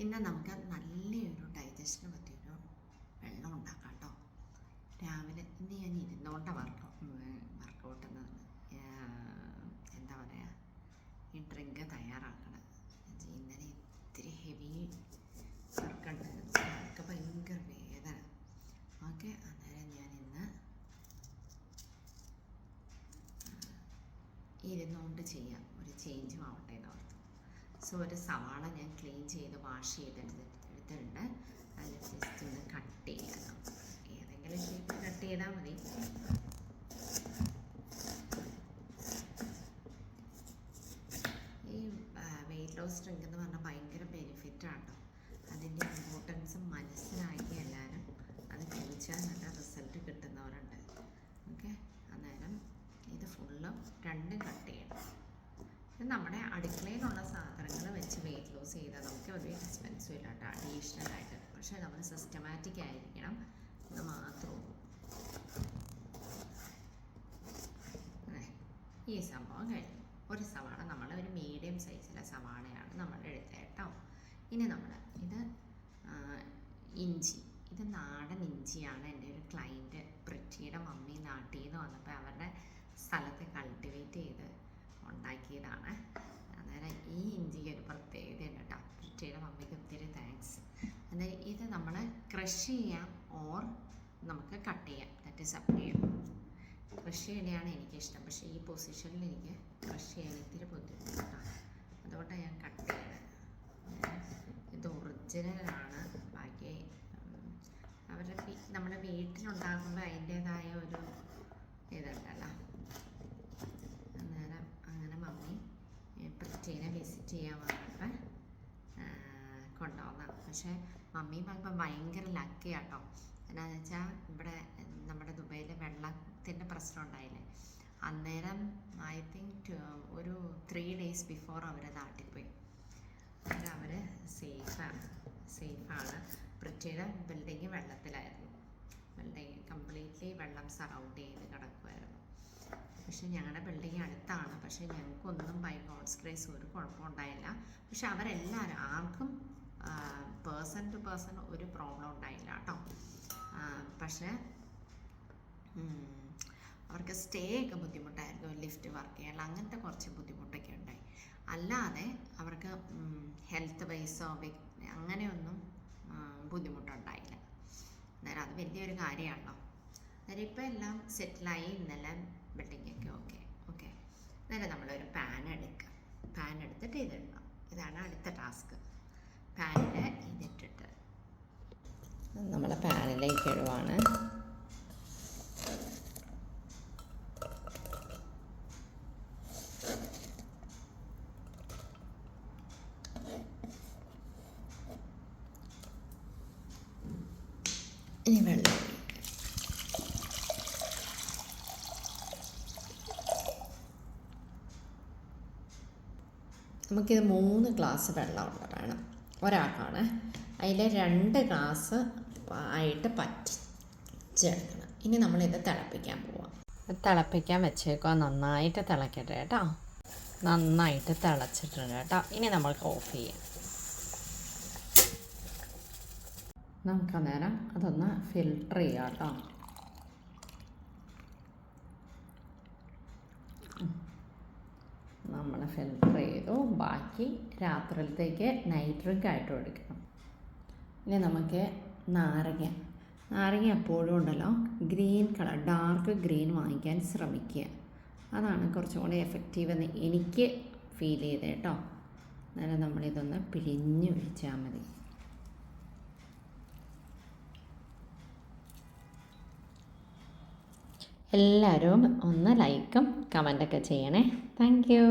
ഇന്ന് നമുക്ക് നല്ലൊരു ഡൈജഷന് പറ്റിയൊരു വെള്ളം ഉണ്ടാക്കാം കേട്ടോ. രാവിലെ ഇന്ന് ഞാൻ ഇരുന്നോണ്ട വർക്കൗട്ട് എന്താ പറയുക, ഈ ഡ്രിങ്ക് തയ്യാറാക്കണം. ഇന്നലെ ഇത്തിരി ഹെവി വർക്കുണ്ടായിരുന്നു, അതൊക്കെ ഭയങ്കര വേദന. ഓക്കെ, അന്നേരം ഞാൻ ഇന്ന് ഇരുന്നുകൊണ്ട് ചെയ്യാം, ഒരു ചേഞ്ചും ആവട്ടെ എന്ന് ഓർത്തു. സോ ഒരു സവാള ഞാൻ ക്ലീൻ ചെയ്ത് വാഷ് ചെയ്തെടുത്തിട്ടുണ്ട്. അതിൽ ജസ്റ്റ് ഒന്ന് കട്ട് ചെയ്യാം. ഏതെങ്കിലും ഷേപ്പിൽ കട്ട് ചെയ്താൽ മതി. ഈ വെയിറ്റ് ലോസ് ഡ്രിങ്ക് എന്ന് പറഞ്ഞാൽ ഭയങ്കര ബെനിഫിറ്റാണ് കേട്ടോ. അതിൻ്റെ ഇമ്പോർട്ടൻസ് മനസ്സിലാക്കി എല്ലാവരും അത് കുടിച്ചാൽ നല്ല റിസൾട്ട് കിട്ടുന്നവരുണ്ട്. ഓക്കെ, അന്നേരം ഇത് ഫുള്ളും രണ്ടും കട്ട് ചെയ്യണം. നമ്മുടെ അടുക്കളയിലുള്ള സാധനങ്ങൾ വെച്ച് വെയിറ്റ് ലോസ് ചെയ്താൽ നമുക്ക് ഒരു എക്സ്പെൻസും ഇല്ല കേട്ടോ, അഡീഷണലായിട്ട്. പക്ഷേ നമ്മൾ സിസ്റ്റമാറ്റിക് ആയിരിക്കണം എന്ന് മാത്രമേ ഉള്ളൂ. ഈ സംഭവം കഴിഞ്ഞു. ഒരു സവാള, നമ്മൾ ഒരു മീഡിയം സൈസിലെ സവാളയാണ് നമ്മൾ എടുത്തത് കേട്ടോ. ഇനി നമ്മൾ ഇത് ഇഞ്ചി, ഇത് നാടൻ ഇഞ്ചിയാണ്. എൻ്റെ ഒരു ക്ലൈൻറ്റ് പ്രിറ്റിയുടെ മമ്മി നാട്ടിൽ നിന്ന് വന്നപ്പോൾ അവരുടെ സ്ഥലത്ത് കൾട്ടിവേറ്റ് ചെയ്ത് ഉണ്ടാക്കിയതാണ്. അന്നേരം ഈ ഇഞ്ചിക്ക് ഒരു പ്രത്യേകതയുണ്ട് കേട്ടോ. പ്രിറ്റിയുടെ മമ്മിക്ക് ഒത്തിരി താങ്ക്സ്. അന്നേരം ഇത് നമ്മൾ ക്രഷ് ചെയ്യാം ഓർ നമുക്ക് കട്ട് ചെയ്യാം, that is up to you. Crush ചെയ്യണതാണ് എനിക്കിഷ്ടം, പക്ഷേ ഈ പൊസിഷനിൽ എനിക്ക് ക്രഷ് ചെയ്യാൻ ഇത്തിരി ബുദ്ധിമുട്ടാണ്, അതുകൊണ്ടാണ് ഞാൻ കട്ട് ചെയ്യണത്. ഇത് ഒറിജിനലാണ്. ബാക്കി അവരുടെ നമ്മുടെ വീട്ടിലുണ്ടാകുമ്പോൾ അതിൻ്റേതായ ഒരു ഇതുണ്ടല്ലോ. അന്നേരം അങ്ങനെ മമ്മി പ്രിറ്റീനെ വിസിറ്റ് ചെയ്യാൻ വന്നപ്പോൾ കൊണ്ടുവന്നതാണ്. പക്ഷേ മമ്മി ഇപ്പം ഭയങ്കര ലക്കി കേട്ടോ. എന്നാന്ന് വെച്ചാൽ ഇവിടെ നമ്മുടെ ദുബൈയിൽ വെള്ളത്തിൻ്റെ പ്രശ്നം ഉണ്ടായില്ലേ, അന്നേരം ഐ തിങ്ക് ഒരു 3 days ബിഫോർ അവർ നാട്ടിൽ പോയി. അന്നേരം അവർ സേഫാണ്. പ്രിറ്റിയുടെ ബിൽഡിങ് വെള്ളത്തിലായിരുന്നു, ബിൽഡിങ് കംപ്ലീറ്റ്ലി വെള്ളം സറൗണ്ട് ചെയ്ത് കിടക്കുമായിരുന്നു. പക്ഷെ ഞങ്ങളുടെ ബിൽഡിങ് അടുത്താണ്, പക്ഷേ ഞങ്ങൾക്കൊന്നും ബൈ ഗോഡ്സ് ഗ്രേസ് ഒരു കുഴപ്പമുണ്ടായില്ല. പക്ഷെ അവരെല്ലാവരും, ആർക്കും പേഴ്സൺ ടു പേഴ്സൺ ഒരു പ്രോബ്ലം ഉണ്ടായില്ല കേട്ടോ. പക്ഷേ അവർക്ക് സ്റ്റേ ഒക്കെ ബുദ്ധിമുട്ടായിരുന്നു, ലിഫ്റ്റ് വർക്ക് ചെയ്യാനുള്ള അങ്ങനത്തെ കുറച്ച് ബുദ്ധിമുട്ടൊക്കെ ഉണ്ടായി. അല്ലാതെ അവർക്ക് ഹെൽത്ത് വൈസോ അങ്ങനെയൊന്നും ബുദ്ധിമുട്ടുണ്ടായില്ല. അന്നേരം അത് വലിയൊരു കാര്യമാണല്ലോ. അന്നേരം ഇപ്പോൾ എല്ലാം സെറ്റിലായി, ഇന്നെല്ലാം ബിൽഡിങ്ങൊക്കെ ഓക്കെ. അന്നേരം നമ്മളൊരു പാൻ എടുക്കുക. പാൻ എടുത്തിട്ട് ഇതിടണം. ഇതാണ് അടുത്ത ടാസ്ക്. പാനിൽ ഇതിട്ടിട്ട് നമ്മൾ പാനിലേക്ക് ഇടുവാണ്. ഇനി വെള്ളം നമുക്കിത് 3 ഗ്ലാസ് വെള്ളം വേണം ഒരാൾക്കാണ്. അതിൽ 2 ഗ്ലാസ് ആയിട്ട് പറ്റിച്ചെടുക്കണം. ഇനി നമ്മളിത് തിളപ്പിക്കാൻ പോവാം. തിളപ്പിക്കാൻ വെച്ചേക്കുക. നന്നായിട്ട് തിളക്കട്ടെ കേട്ടോ. നന്നായിട്ട് തിളച്ചിട്ടുണ്ട് കേട്ടോ. ഇനി നമ്മൾക്ക് ഓഫ് ചെയ്യാം. നമുക്ക് അന്നേരം അതൊന്ന് ഫിൽട്ടർ ചെയ്യാം കേട്ടോ. നമ്മൾ ഫിൽട്ടർ ചെയ്തു. ബാക്കി രാത്രിയിലത്തേക്ക് നൈറ്റ് ഡ്രിങ്ക് ആയിട്ട് എടുക്കണം. ഇനി നമുക്ക് നാരങ്ങ എപ്പോഴും ഉണ്ടല്ലോ ഗ്രീൻ കളർ, ഡാർക്ക് ഗ്രീൻ വാങ്ങിക്കാൻ ശ്രമിക്കുക. അതാണ് കുറച്ചും കൂടി എഫക്റ്റീവ് എന്ന് എനിക്ക് ഫീൽ ചെയ്തത് കേട്ടോ. അന്നേരം നമ്മളിതൊന്ന് പിഴിഞ്ഞ് ഒഴിച്ചാൽ മതി. എല്ലാവരും ഒന്ന് ലൈക്കും കമൻറ്റൊക്കെ ചെയ്യണേ. Thank you.